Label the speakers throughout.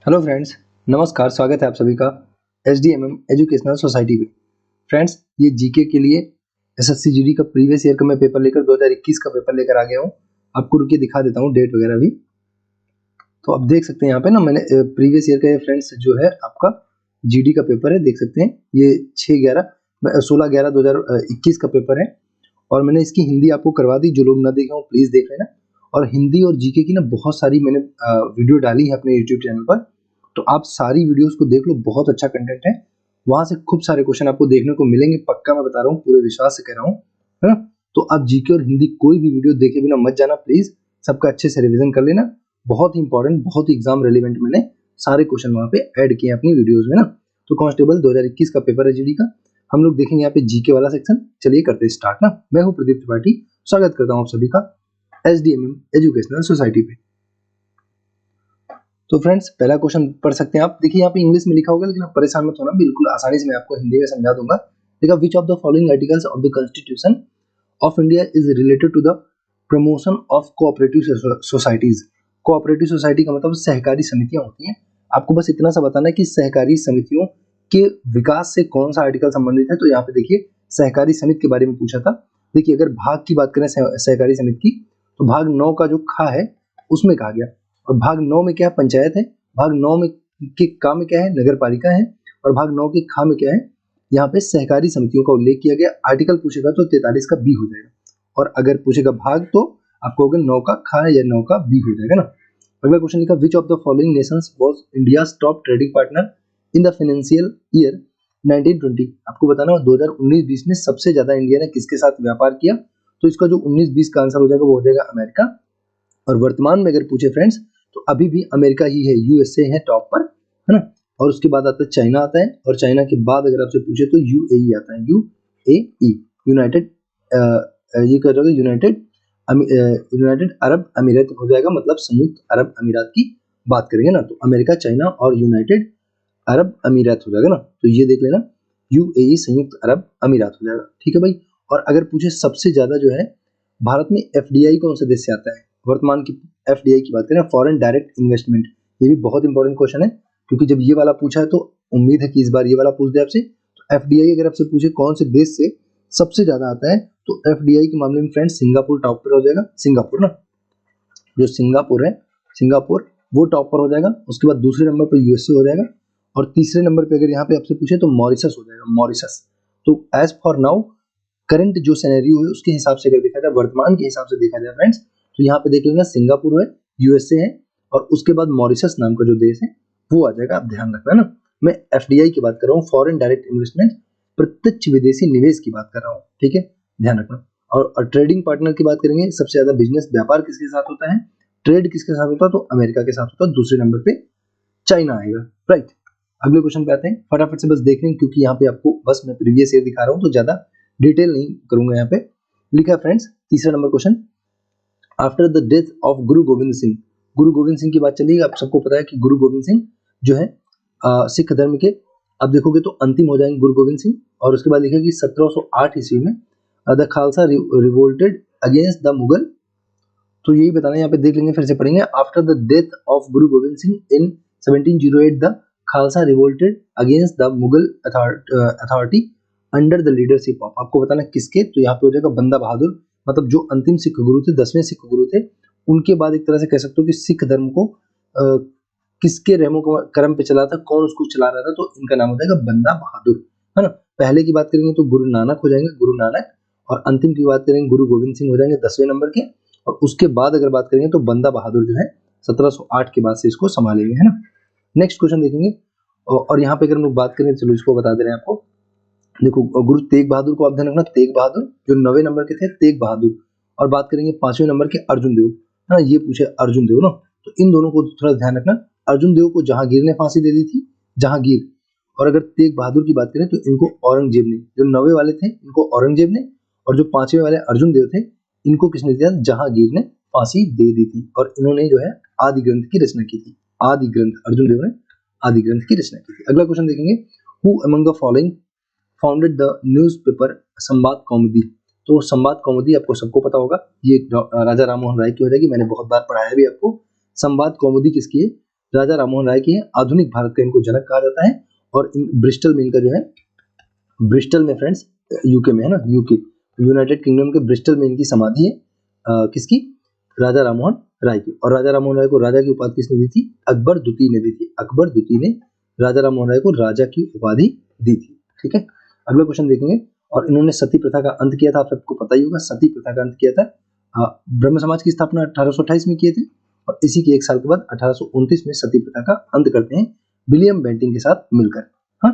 Speaker 1: Hello friends, नमस्कार। स्वागत है आप सभी का SDMM एजुकेशनल सोसाइटी में। फ्रेंड्स, ये जीके के लिए SSC GD का प्रीवियस ईयर का मैं पेपर लेकर 2021 का पेपर लेकर आ गया हूँ। आपको रुकिए दिखा देता हूँ डेट वगैरह भी। तो आप देख सकते हैं यहाँ पे ना, मैंने प्रीवियस ईयर का ये फ्रेंड्स जो है आपका GD का पेपर है, देख सकते हैं ये 16/11/2021 का पेपर है। और मैंने इसकी हिंदी आपको करवा दी, जो लोग ना देखे हो प्लीज देख लेना। और हिंदी और जीके की ना बहुत सारी मैंने वीडियो डाली है अपने यूट्यूब चैनल पर, तो आप सारी वीडियोस को देख लो, बहुत अच्छा कंटेंट है। वहां से खूब सारे क्वेश्चन आपको देखने को मिलेंगे, पक्का मैं बता रहा हूँ, पूरे विश्वास से कह रहा हूँ, है ना। तो आप जीके और हिंदी कोई भी वीडियो देखे बिना मत जाना प्लीज, सबका अच्छे से रिवीजन कर लेना। बहुत ही इंपॉर्टेंट, बहुत ही एग्जाम रेलिवेंट मैंने सारे क्वेश्चन वहां पे ऐड किए अपनी वीडियोज में ना। तो कांस्टेबल 2021 का पेपर है जीडी का, हम लोग देखेंगे यहाँ पे जीके वाला सेक्शन। चलिए करते हैं स्टार्ट ना। मैं हूँ प्रदीप त्रिपाठी, स्वागत करता हूँ आप सभी का SDMM एजुकेशनल सोसाइटी पे। तो फ्रेंड्स, पहला क्वेश्चन पढ़ सकते हैं आप। देखिए यहाँ पे इंग्लिश में लिखा होगा, लेकिन आप परेशान मत होना, बिल्कुल आसानी से मैं आपको हिंदी में समझा दूंगा। देखा, which of the following articles of the constitution of India is related to the promotion of cooperative societies. Cooperative society का मतलब सहकारी समितियां होती हैं। आपको बस इतना सा बताना है कि सहकारी समितियों के विकास से कौन सा आर्टिकल संबंधित है। तो यहाँ पे देखिए सहकारी समिति के बारे में पूछा था। देखिए अगर भाग की बात करें सहकारी समिति की, तो भाग 9 का जो खा है उसमें कहा गया। और भाग 9 में क्या है? पंचायत है। भाग 9 में के का में क्या है? नगर पालिका है। और भाग 9 के खा में क्या है? यहाँ पे सहकारी समितियों का उल्लेख किया गया। आर्टिकल पूछेगा तो 43 का बी हो जाएगा, और अगर पूछेगा भाग तो आपको होगा 9 का खा या 9 का बी हो जाएगा ना। अगला क्वेश्चन लिखा, विच of the following Nations was India's top trading partner in the financial year 1920। आपको बताना है 2019-20 में सबसे ज्यादा इंडिया ने किसके साथ व्यापार किया। तो इसका जो 19-20 का आंसर हो जाएगा वो हो जाएगा अमेरिका। और वर्तमान में अगर पूछे फ्रेंड्स, तो अभी भी अमेरिका ही है, USA है टॉप पर, है ना। और उसके बाद आता है चाइना आता है, और चाइना के बाद अगर आपसे पूछे तो UAE आता है। UAE यूनाइटेड ये क्या हो जाएगा? यूनाइटेड अरब अमीरात हो जाएगा, मतलब संयुक्त अरब अमीरात की बात करेंगे ना, तो अमेरिका, चाइना और यूनाइटेड अरब अमीरात हो जाएगा ना। तो ये देख लेना, UAE संयुक्त अरब अमीरात हो जाएगा, ठीक है भाई। और अगर पूछे सबसे ज्यादा जो है भारत में FDI कौन से देश से आता है, वर्तमान की FDI की बात करें, फॉरेन डायरेक्ट इन्वेस्टमेंट, ये भी बहुत इंपॉर्टेंट क्वेश्चन है, क्योंकि जब ये वाला पूछा है तो उम्मीद है कि इस बार ये वाला पूछ दे आपसे। तो FDI अगर आपसे पूछे कौन से देश से सबसे ज्यादा आता है, तो FDI के मामले में फ्रेंड्स सिंगापुर टॉप पर हो जाएगा। सिंगापुर ना, जो सिंगापुर है, सिंगापुर वो टॉप पर हो जाएगा। उसके बाद दूसरे नंबर पर USA हो जाएगा, और तीसरे नंबर पे अगर यहाँ पे आपसे पूछे तो मॉरिशस हो जाएगा, मॉरिशस। तो एज फॉर नाउ करंट जो सिनेरियो है उसके हिसाब से अगर देखा जाए, वर्तमान के हिसाब से देखा जाए फ्रेंड्स, तो यहाँ पे देख लेना सिंगापुर है, USA है, और उसके बाद मॉरिशस नाम का जो देश है वो आ जाएगा। आप ध्यान रखना ना, मैं FDI की बात कर रहा हूँ, फॉरेन डायरेक्ट इन्वेस्टमेंट, प्रत्यक्ष विदेशी निवेश की बात कर रहा हूँ, ठीक है, ध्यान रखना। और ट्रेडिंग पार्टनर की बात करेंगे, सबसे ज्यादा बिजनेस व्यापार किसके साथ होता है, ट्रेड किसके साथ होता है, तो अमेरिका के साथ होता है। दूसरे नंबर पे चाइना आएगा, राइट। अगले क्वेश्चन पे आते हैं, फटाफट से बस देख लें, क्योंकि यहाँ पे आपको बस मैं प्रीवियस ईयर दिखा रहा हूँ, तो ज्यादा डिटेल नहीं करूंगा। यहाँ पे लिखा फ्रेंड्स, तीसरा number question, after the death of गुरु गोविंद सिंह। गुरु गोविंद सिंह की बात चली, आप सबको पता है कि गुरु गोविंद सिंह जो है सिख धर्म के, अब देखोगे तो अंतिम हो जाएंगे गुरु गोविंद सिंह। और उसके बाद लिखा कि 1708 ईस्वी में the Khalsa revolted against the Mughal. तो यही बताना है, यहाँ पे देख लेंगे, फिर से पढ़ेंगे। After the death of Guru Govind Singh in 1708 the Khalsa revolted against the Mughal authority under the leadership of. आपको बताना किसके, तो यहाँ पे हो जाएगा बंदा बहादुर, मतलब जो अंतिम सिख गुरु थे, 10वें सिख गुरु थे। उनके बाद एक तरह से कह सकते हो कि सिख धर्म को किसके रहमो करम पे चला था, कौन उसको चला रहा था, तो इनका नाम हो जाएगा बंदा बहादुर, है ना। पहले की बात करेंगे तो गुरु नानक हो जाएंगे, गुरु नानक। और अंतिम की बात करेंगे गुरु गोविंद सिंह हो जाएंगे 10वें नंबर के। और उसके बाद अगर बात करेंगे तो बंदा बहादुर जो है 1708 के बाद से इसको संभालेंगे, है ना। नेक्स्ट क्वेश्चन देखेंगे, और यहाँ पे अगर हम लोग बात करें, चलो इसको बता दे रहे हैं आपको। देखो, गुरु तेग बहादुर को आप ध्यान रखना, तेग बहादुर जो 9वें नंबर के थे, तेग बहादुर। और बात करेंगे 5वें नंबर के अर्जुन देव, है ना, ये पूछे अर्जुन देव ना, तो इन दोनों को थोड़ा ध्यान रखना। अर्जुन देव को जहांगीर ने फांसी दे दी थी, जहांगीर। और अगर तेग बहादुर की बात करें तो इनको औरंगजेब ने, जो 9वें वाले थे इनको औरंगजेब ने, और जो 5वें वाले अर्जुन देव थे इनको किसने दिया? जहांगीर ने फांसी दे दी थी। और इन्होंने जो है आदि ग्रंथ की रचना की थी, आदि ग्रंथ, अर्जुन देव ने आदि ग्रंथ की रचना की थी। अगला क्वेश्चन देखेंगे, who among the following founded the newspaper संवाद कौमुदी। तो संवाद कौमुदी आपको सबको पता होगा, ये राजा राममोहन राय की हो जाएगी, मैंने बहुत बार पढ़ाया भी आपको। संवाद कौमुदी किसकी है? राजा राममोहन राय की है। आधुनिक भारत का इनको जनक कहा जाता है। और ब्रिस्टल में इनका जो है, ब्रिस्टल में फ्रेंड्स यूके में है ना, यूके यूनाइटेड किंगडम के ब्रिस्टल में इनकी समाधि है। किसकी? राजा राममोहन राय की। और राजा राममोहन राय को राजा की उपाधि किसने दी थी? अकबर द्वितीय ने दी थी। अकबर द्वितीय ने राजा राममोहन राय को राजा की उपाधि दी थी। ठीक है, अगला क्वेश्चन देखेंगे। और इन्होंने सती प्रथा का अंत किया था, आप सबको पता ही होगा, सती प्रथा का अंत किया था। ब्रह्म समाज की स्थापना 1828 में किए थे और इसी के एक साल के बाद 1829 में सती प्रथा का अंत करते हैं विलियम बेंटिंग के साथ मिलकर। हाँ,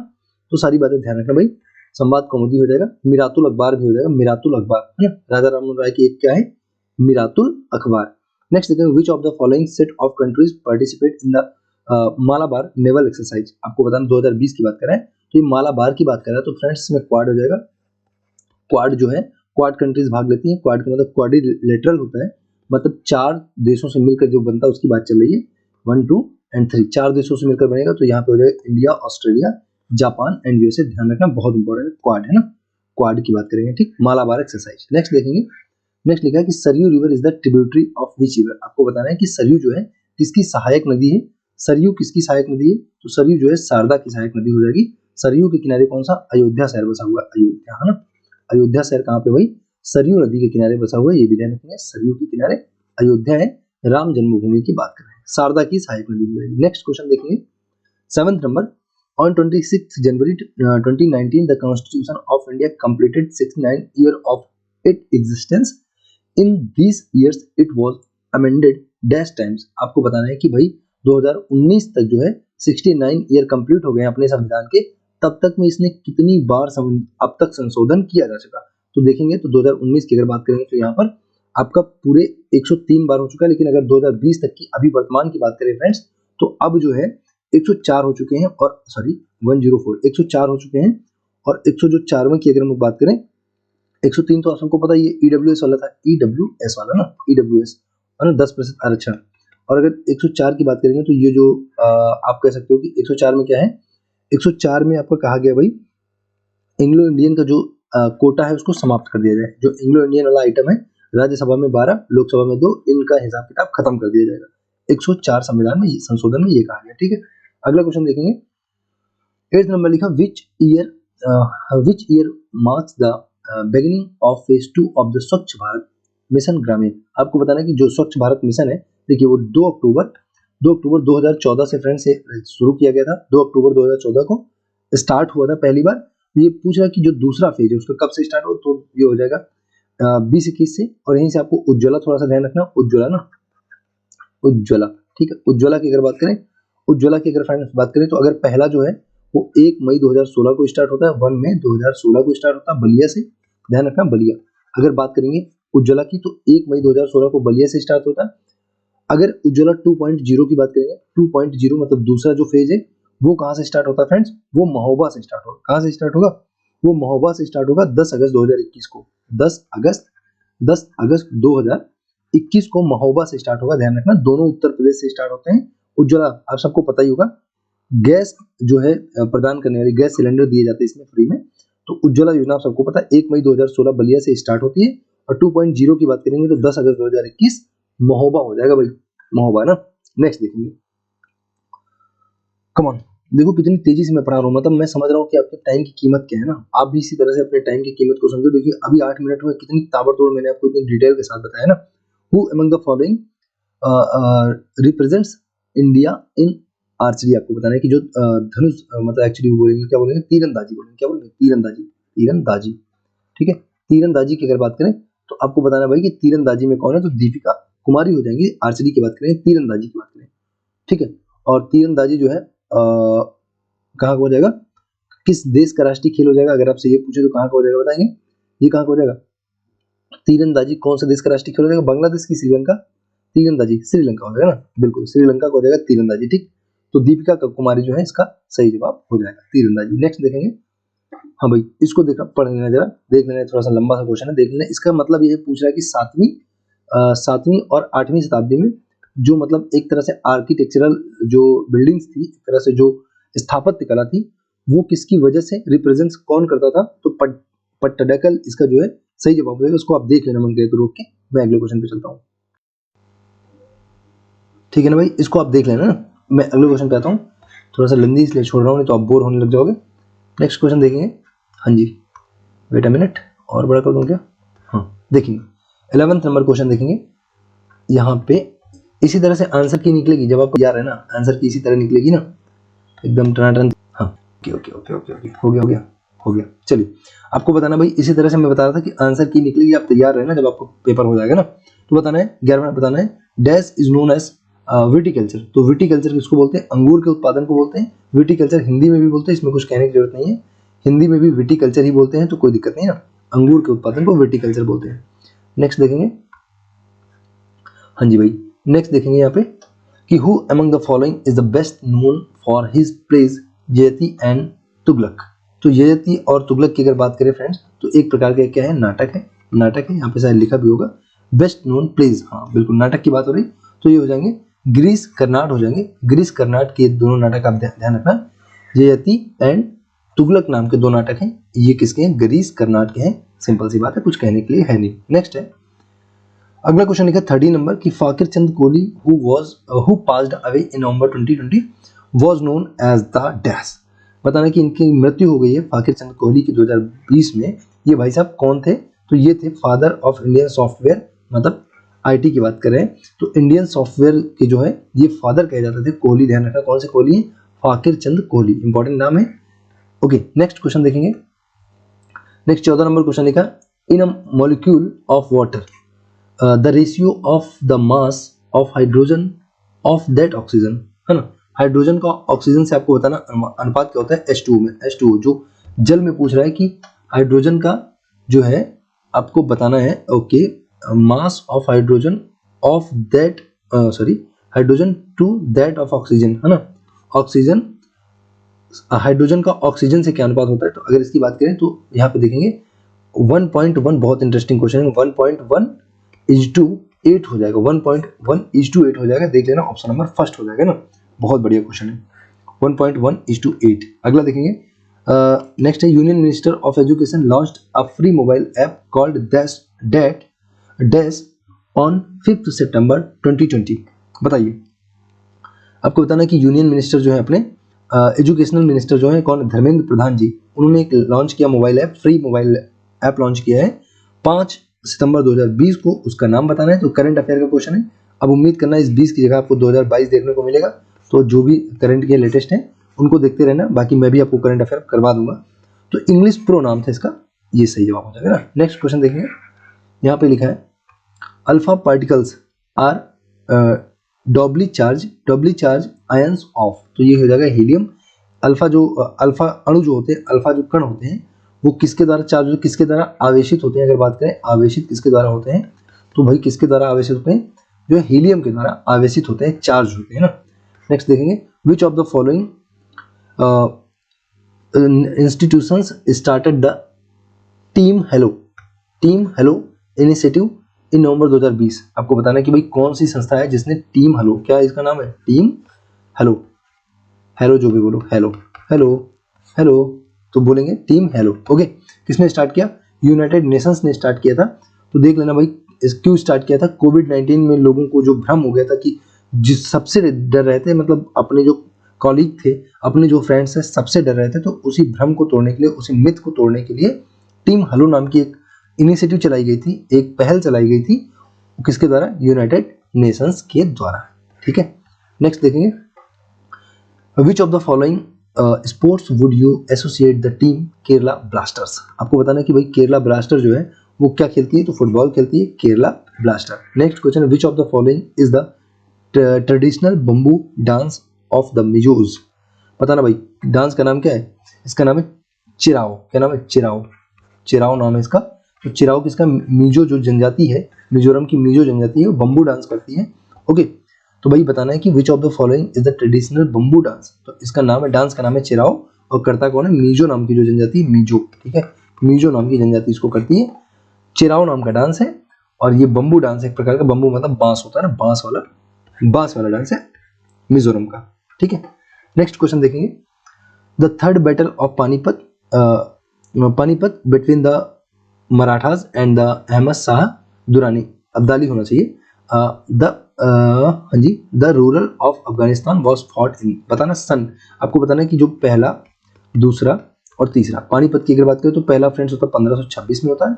Speaker 1: तो सारी बातें ध्यान रखना भाई। संवाद कौमुदी हो जाएगा, मिरातुल अखबार भी हो जाएगा, मिरातुल अखबार है ना। राजा राममोहन राय की एक क्या है? मिरातुल अखबार। नेक्स्ट देखेंगे, which of the following set of countries participate in the Malabar naval exercise. आपको बताना 2020 की बात कर रहे हैं, तो ये मालाबार की बात कर रहा है, तो फ्रेंड्स इसमें क्वाड हो जाएगा। क्वाड जो है, क्वाड कंट्रीज भाग लेती हैं। क्वाड का मतलब क्वाड्रिलेटरल होता है, मतलब 4 देशों से मिलकर जो बनता है उसकी बात चल रही है। 1, 2 एंड 3 4 देशों से मिलकर बनेगा। तो यहाँ पे हो जाएगा India, Australia, Japan and USA. ध्यान रखना, बहुत इंपॉर्टेंट क्वाड है ना, क्वाड की बात करेंगे। ठीक, मालाबार एक्सरसाइज। नेक्स्ट देखेंगे, नेक्स्ट लिखा है कि Saryu river is the tributary of which river. आपको बताना है कि सरयू जो है किसकी सहायक नदी है। सरयू किसकी सहायक नदी है? तो सरयू जो है शारदा की सहायक नदी हो जाएगी। सरयू के किनारे कौन सा? अयोध्या शहर बसा हुआ है, अयोध्या है ना। अयोध्या शहर कहाँ पे भाई? सरयू नदी के किनारे बसा हुआ है, ये भी ध्यान रखेंगे। सरयू के किनारे अयोध्या है, राम जन्मभूमि की बात कर रहे हैं, शारदा की सहायक नदी हो जाएगी। नेक्स्ट क्वेश्चन देखेंगे, 7th number. On 26 January 2019, the Constitution of India completed 69 years of its existence. In these years, it was amended dash times. आपको बताना है कि भाई 2019 तक जो है 69 ईयर कंप्लीट हो गए अपने संविधान के, तब तक में इसने कितनी बार अब तक संशोधन किया जा चुका। तो देखेंगे तो 2019 की अगर बात करेंगे तो यहाँ पर आपका पूरे 103 बार हो चुका है। लेकिन अगर 2020 तक की अभी वर्तमान की बात करें फ्रेंड्स, तो अब जो है 104 हो चुके हैं, और सॉरी 104 104 हो चुके हैं। और 104वें की अगर हम बात करें, 103 तो आप सबको पता है ये ईडब्ल्यूएस वाला था, ईडब्ल्यूएस वाला ना, ईडब्ल्यूएस और ना 10% आरक्षण। और अगर 104 की बात करेंगे तो ये जो आप कह सकते हो कि 104 में क्या है, 104 में आपको कहा गया भाई एंग्लो इंडियन का जो कोटा है उसको समाप्त कर दिया जाए। जो एंग्लो इंडियन वाला आइटम है, राज्यसभा में 12, लोकसभा में 2, इनका हिसाब किताब खत्म कर दिया जाएगा। 104 संविधान में संशोधन में ये कहा गया। ठीक है, अगला क्वेश्चन देखेंगे, 8th नंबर लिखा, which year marks the beginning of phase 2 of the स्वच्छ भारत मिशन ग्रामीण। आपको बताना है कि जो स्वच्छ भारत मिशन है, देखिए वो 2 अक्टूबर 2014 से फ्रेंड्स से शुरू किया गया था। 2 अक्टूबर 2014 को स्टार्ट हुआ था पहली बार। ये पूछ रहा है कि जो दूसरा फेज है उसका कब से स्टार्ट हो, तो ये हो जाएगा 2021 से। और यहीं से आपको उज्ज्वला थोड़ा सा ध्यान रखना, उज्ज्वला ना, उज्ज्वला, ठीक है। उज्ज्वला की अगर बात करें, उज्ज्वला की अगर फ्रेंड्स बात करें तो अगर पहला जो है वो 1 मई 2016 को स्टार्ट होता है, 1 मई 2016 को स्टार्ट होता है बलिया से। ध्यान रखना, बलिया। अगर बात करेंगे उज्ज्वला की तो 1 मई 2016 को बलिया से स्टार्ट होता है। अगर उज्ज्वला 2.0 की बात करेंगे, 2.0 मतलब दूसरा जो फेज है वो कहाँ से स्टार्ट होता है फ्रेंड्स? वो महोबा से स्टार्ट होगा। कहाँ से स्टार्ट होगा? वो महोबा से स्टार्ट होगा 10 अगस्त 2021 को। 10 अगस्त 2021 को महोबा से स्टार्ट होगा। ध्यान रखना, दोनों उत्तर प्रदेश से स्टार्ट होते हैं। उज्ज्वला आप सबको पता ही होगा, गैस जो है प्रदान करने वाली गैस सिलेंडर दिए जाते हैं इसमें फ्री में। तो उज्ज्वला योजना आप सबको पता है 1 मई 2016 बलिया से स्टार्ट होती है। और 2.0 की बात करेंगे तो 10 अगस्त 2021 महोबा हो जाएगा भाई, महोबा ना। नेक्स्ट देखेंगे, कम ऑन, देखो कितनी तेजी से मैं पढ़ा रहा हूँ, मतलब मैं समझ रहा हूँ कि आपके टाइम की कीमत क्या है ना। आप भी इसी तरह से अपने टाइम की कीमत को समझो। देखिए अभी 8 मिनट में कितनी ताबड़तोड़ मैंने आपको इतनी डिटेल के साथ बताया ना। Who among the following represents India in archery. आपको बताना है कि जो धनुष मतलब एक्चुअली बोलेंगे क्या बोलेंगे, तीरंदाजी बोलेंगे, क्या बोलेंगे, तीरंदाजी, तीरंदाजी। ठीक है, तीरंदाजी की अगर बात करें तो आपको बताना भाई कि तीरंदाजी में कौन है, तो दीपिका कुमारी हो जाएंगी। आर्चरी की बात करें, तीरंदाजी की बात करें, ठीक है। और तीरंदाजी जो है कहाँ का हो जाएगा, किस देश का राष्ट्रीय खेल हो जाएगा? अगर आपसे ये पूछे तो कहाँ का हो जाएगा, बताएंगे ये कहाँ का हो जाएगा? तीरंदाजी कौन सा देश का राष्ट्रीय खेल हो जाएगा? बांग्लादेश की श्रीलंका? तीरंदाजी श्रीलंका हो जाएगा ना, बिल्कुल श्रीलंका का हो जाएगा तीरंदाजी। ठीक, तो दीपिका कुमारी जो है इसका सही जवाब हो जाएगा तीरंदाजी। नेक्स्ट देखेंगे, हाँ भाई इसको देखना, पढ़ लेना जरा, देख लेना, थोड़ा सा लंबा सा क्वेश्चन है, देख लेना। इसका मतलब ये पूछ रहा है कि 7वीं और 8वीं शताब्दी में जो मतलब एक तरह से आर्किटेक्चरल जो बिल्डिंग्स थी, एक तरह से जो स्थापत्य कला थी, वो किसकी वजह से रिप्रेजेंट कौन करता था? तो पट्टडकल इसका जो है सही जवाब हो जाएगा। उसको आप देख लेना मन करे तो रोक के। मैं अगले क्वेश्चन पे चलता हूँ, ठीक है ना भाई, इसको आप देख लेना ना। मैं अगले क्वेश्चन पे आता हूँ, थोड़ा सा लंबी इसलिए छोड़ रहा हूँ, नहीं तो आप बोर होने लग जाओगे। नेक्स्ट क्वेश्चन देखेंगे। हाँ जी, वेट अ मिनट, और बड़ा कर दूँ क्या? हाँ, देखेंगे 11th नंबर क्वेश्चन देखेंगे। यहाँ पे इसी तरह से आंसर की निकलेगी, जब आपको याद है ना, आंसर की इसी तरह निकलेगी ना, एकदम टनाटन। हाँ, okay okay okay okay okay, हो गया। चलिए, आपको बताना भाई, इसी तरह से मैं बता रहा था कि आंसर की निकलेगी, आप तैयार रहना, जब आपको पेपर हो जाएगा ना तो बताना है। 11वां बताना है, dash is known as viticulture. तो विटिकल्चर किसको बोलते हैं? अंगूर के उत्पादन को बोलते हैं। विटिकल्चर हिंदी में भी बोलते हैं, इसमें कुछ कहने की जरूरत नहीं है, हिंदी में भी विटिकल्चर ही बोलते हैं, तो कोई दिक्कत नहीं ना, अंगूर के उत्पादन को विटिकल्चर बोलते हैं। नेक्स्ट देखेंगे। हाँ जी भाई, नेक्स्ट देखेंगे यहाँ पे कि who among the following is the best known for his plays Yayati and Tughlaq. तो ययाति और तुगलक की अगर बात करें फ्रेंड्स, तो एक प्रकार का क्या है, नाटक है, यहाँ पे शायद लिखा भी होगा बेस्ट नोन प्लेज। हाँ बिल्कुल, नाटक की बात हो रही, तो ये हो जाएंगे ग्रीस कर्नाड हो जाएंगे। ग्रीस कर्नाड के दोनों नाटक आप ध्यान रखना, ययाति एंड तुगलक नाम के दो नाटक हैं, ये किसके हैं? ग्रीस कर्नाड के हैं। सिंपल सी बात है, कुछ कहने के लिए है नहीं। नेक्स्ट है अगला क्वेश्चन लिखा 30 नंबर कि Fakir Chand Kohli who passed away in November 2020 was known as the dash. बताना कि इनकी मृत्यु हो गई है फाकिर चंद कोहली की 2020 में। ये भाई साहब कौन थे? तो ये थे फादर ऑफ इंडियन सॉफ्टवेयर, मतलब आईटी की बात कर रहे हैं, तो इंडियन सॉफ्टवेयर के जो है ये फादर कहे जाते थे। कोहली, ध्यान रखना कौन से कोहली है? फाकिर चंद कोहली, इंपॉर्टेंट नाम है। ओके, नेक्स्ट क्वेश्चन देखेंगे। नेक्स्ट 14 नंबर क्वेश्चन लिखा, in a molecule of water the ratio of the mass of hydrogen of that oxygen, है ना। हाइड्रोजन का ऑक्सीजन से आपको बताना अनुपात क्या होता है H2O में। H2O जो जल में पूछ रहा है कि हाइड्रोजन का जो है आपको बताना है, okay, mass of hydrogen of that hydrogen to that of oxygen, है ना। ऑक्सीजन, हाइड्रोजन का ऑक्सीजन से क्या अनुपात होता है? तो अगर इसकी बात करें तो यहाँ पे देखेंगे 1.1, बहुत इंटरेस्टिंग क्वेश्चन है। 1.1:8 हो जाएगा, 1.1:8 हो जाएगा, देख लेना, ऑप्शन नंबर फर्स्ट हो जाएगा ना। बहुत बढ़िया क्वेश्चन है, 1.1:8। अगला देखेंगे। नेक्स्ट है union minister of education launched a free mobile app called dash on 5 सितंबर 2020। बताइए, आपको बताना कि यूनियन मिनिस्टर जो है अपने एजुकेशनल मिनिस्टर जो है कौन? धर्मेंद्र प्रधान जी। उन्होंने एक लॉन्च किया mobile app, free mobile app launch किया है 5 सितंबर 2020 को। उसका नाम बताना है। तो करंट अफेयर का क्वेश्चन है। अब उम्मीद करना इस 20 की जगह आपको 2022 देखने को मिलेगा, तो जो भी करंट के लेटेस्ट हैं उनको देखते रहना, बाकी मैं भी आपको करंट अफेयर करवा दूंगा। तो इंग्लिश प्रो नाम था इसका, ये सही जवाब हो जाएगा ना। नेक्स्ट क्वेश्चन देखेंगे, यहाँ पे लिखा है alpha particles are doubly charge ions of. तो ये हो जाएगा हीलियम। अल्फा अणु जो होते हैं, अल्फा जो कण होते हैं, वो किसके द्वारा चार्ज होते हैं, किसके द्वारा आवेशित होते हैं? अगर बात करें आवेशित किसके द्वारा होते हैं, तो भाई किसके द्वारा आवेशित होते हैं? जो हीलियम के द्वारा आवेशित होते हैं, चार्ज होते हैं ना। नेक्स्ट देखेंगे, which of the following institutions started the team hello initiative in November 2020। आपको बताना है कि भाई कौन सी संस्था है जिसने टीम हेलो, क्या इसका नाम है? टीम हेलो जो भी बोलो, हेलो तो बोलेंगे टीम हेलो। ओके, किसने स्टार्ट किया? यूनाइटेड नेशंस ने स्टार्ट किया था। तो देख लेना भाई क्यों स्टार्ट किया था। कोविड-19 में लोगों को जो भ्रम हो गया था कि जिस सबसे डर रहे थे, मतलब अपने जो कॉलीग थे, अपने जो फ्रेंड्स थे, सबसे डर रहे थे, तो उसी भ्रम को तोड़ने के लिए, उसी मिथ को तोड़ने के लिए टीम हेलो नाम की एक इनिशिएटिव चलाई गई थी, एक पहल चलाई गई थी। किसके द्वारा? यूनाइटेड नेशंस के द्वारा। ठीक है, नेक्स्ट देखेंगे, which of the following sports would you associate the team Kerala blasters. आपको बताना कि भाई केरला ब्लास्टर जो है वो क्या खेलती है? तो फुटबॉल खेलती है Kerala Blaster. Next question, which of the following is the traditional bamboo dance of the Mizos. बताना भाई डांस का नाम क्या है? इसका नाम है चिराओ। क्या नाम है? चिराओ नाम है इसका। तो चिराओ किसका? मिजो जो जनजाति है, मिजोरम की मिजो जनजाति है, वो बम्बू डांस करती है। ओके, तो भाई बताना है कि विच of the following is the traditional bamboo dance. तो इसका नाम है, डांस का नाम है चिराओ, और करता कौन है? मिजो नाम की जो जनजाति, मिजो। ठीक है, मिजो नाम की जनजाति इसको करती है। चिराओ नाम का डांस है, और ये बम्बू डांस है, एक प्रकार का, बम्बू मतलब बांस होता है ना, बांस वाला डांस है मिजोरम का। ठीक है, नेक्स्ट क्वेश्चन देखेंगे, the third battle of Panipat between the Marathas and the Ahmad Shah Durrani, Abdali होना चाहिए, द हाँ जी, the ruler of Afghanistan was fought in, बताना सन, आपको बताना है कि जो पहला, दूसरा और तीसरा, पानीपत की अगर बात करें तो पहला फ्रेंड्स होता है 1526 में होता है,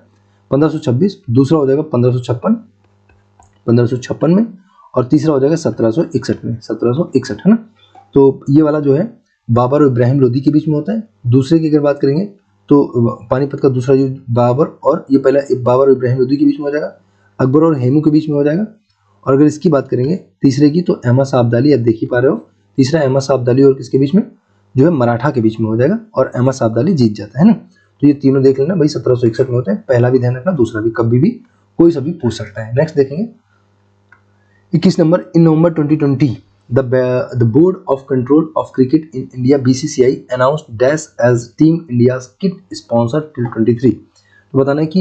Speaker 1: 1526, दूसरा हो जाएगा 1556 में, और तीसरा हो जाएगा 1761 में, 1761 है ना। तो ये वाला जो है बाबर और इब्राहिम लोदी के बीच में होता है। दूसरे की अगर बात करेंगे तो पानीपत का दूसरा जो बाबर और ये पहला बाबर और इब्राहिम लोदी के बीच में हो जाएगा, अकबर और हेमू के बीच में हो जाएगा। और अगर इसकी बात करेंगे तीसरे की तो अहमद शाह अब्दाली, आप देख ही पा रहे हो, तीसरा अहमद शाह अब्दाली और किसके बीच में, जो है मराठा के बीच में हो जाएगा, और अहमद शाह अब्दाली जीत जाता है ना। तो ये तीनों देख लेना भाई, 1761 में होते हैं, पहला भी ध्यान रखना, दूसरा भी, कभी भी कोई सा भी पूछ सकता है। नेक्स्ट देखेंगे 21 number, in November 2020 the board of control of cricket in India BCCI announced dash as team India's kit sponsor till 23। तो बताना है कि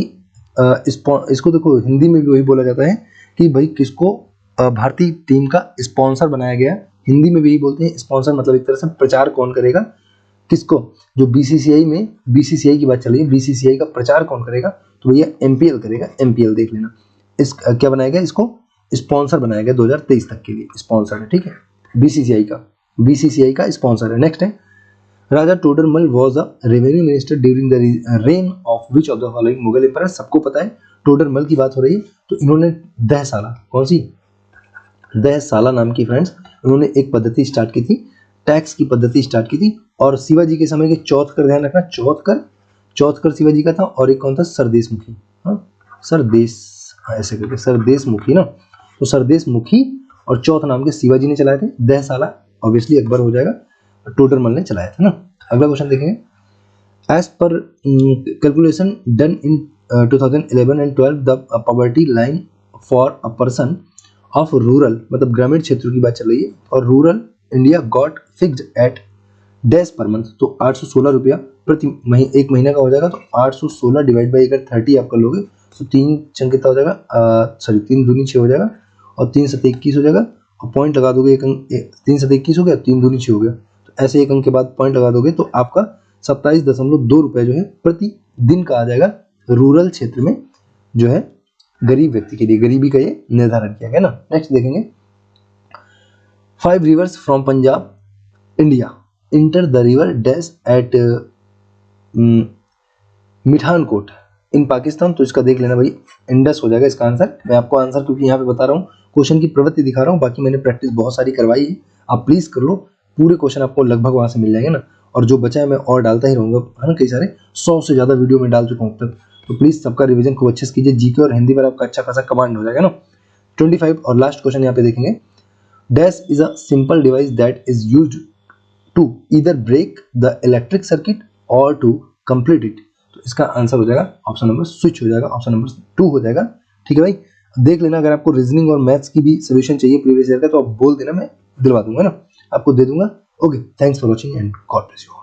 Speaker 1: इसको देखो हिंदी में भी वही बोला जाता है कि भाई किसको भारतीय टीम का स्पॉन्सर बनाया गया, हिंदी में भी यही बोलते हैं, स्पॉन्सर मतलब एक तरह से प्रचार कौन करेगा, किसको, जो बीसीसीआई में, बीसीसीआई की बात चल रही है, बीसीसीआई का प्रचार कौन करेगा, तो भैया एमपीएल करेगा, एमपीएल देख लेना। इस क्या बनाया गया, इसको स्पॉन्सर बनाया गया 2023 तक के लिए, स्पॉन्सर है, ठीक है, बीसीसीआई का स्पॉन्सर है। नेक्स्ट है Raja Todarmal was a revenue minister during the reign of which of the following Mughal empire, सबको पता है टोडरमल की बात हो रही है, तो इन्होंने दहसाला, कौन सी, दहसाला नाम की फ्रेंड्स, उन्होंने एक पद्धति स्टार्ट की थी, टैक्स की पद्धति स्टार्ट की थी। और शिवाजी के समय के चौथकर, ध्यान रखना, चौथकर शिवाजी का था, और एक कौन था, सरदेशमुखी, ऐसे करके सरदेशमुखी ना, तो सरदेशमुखी और चौथ नाम के शिवाजी ने चलाए थे। दहसाला ऑब्वियसली अकबर हो जाएगा, टोडरमल ने चलाया था ना। अगला क्वेश्चन देखेंगे, as per calculation done in 2011 and 12 the poverty line for a person of rural, मतलब ग्रामीण क्षेत्रों की बात चल रही है, और rural India got fixed at dash per month, तो 816 रुपया प्रति एक महीने का हो जाएगा। तो 816 डिवाइड बाई अगर 30 आप कर लोगे तो 3 चंग कितना हो जाएगा, 3 दूनी 6 हो जाएगा, और 3 7 21 हो जाएगा, और पॉइंट लगा दोगे, 3 7 21 हो गया, 3 दूनी 6 हो गया, तो ऐसे एक अंक के बाद पॉइंट लगा दोगे तो आपका 27.2 रुपये जो है प्रति दिन का आ जाएगा रूरल क्षेत्र में, जो है गरीब व्यक्ति के लिए, गरीबी का ये निर्धारण किया गया ना। नेक्स्ट देखेंगे 5 rivers from Punjab India enter the river dash at Mithankot इन पाकिस्तान, तो इसका देख लेना भाई, इंडस हो जाएगा इसका आंसर। मैं आपको आंसर क्योंकि यहाँ पे बता रहा हूँ, क्वेश्चन की प्रवृत्ति दिखा रहा हूँ, बाकी मैंने प्रैक्टिस बहुत सारी करवाई है, आप प्लीज कर लो, पूरे क्वेश्चन आपको लगभग वहां से मिल जाएंगे ना। और जो बचा है मैं और डालता ही रहूंगा, है ना, कई सारे 100 से ज्यादा वीडियो में डाल चुका हूँ तक, तो प्लीज सबका रिविजन खूब अच्छे से कीजिए, जीके और हिंदी पर आपका अच्छा खासा कमांड हो जाएगा ना। 25 और लास्ट क्वेश्चन यहाँ पे देखेंगे, dash is a simple device that is used to either break the electric circuit or to complete it, तो इसका आंसर हो जाएगा ऑप्शन नंबर स्विच हो जाएगा, ऑप्शन नंबर 2 हो जाएगा। ठीक है भाई, देख लेना, अगर आपको रीजनिंग और मैथ्स की भी सोल्यूशन चाहिए प्रीवियस ईयर का तो आप बोल देना, मैं दिलवा दूंगा ना, आपको दे दूंगा। Okay, thanks for watching and God bless you.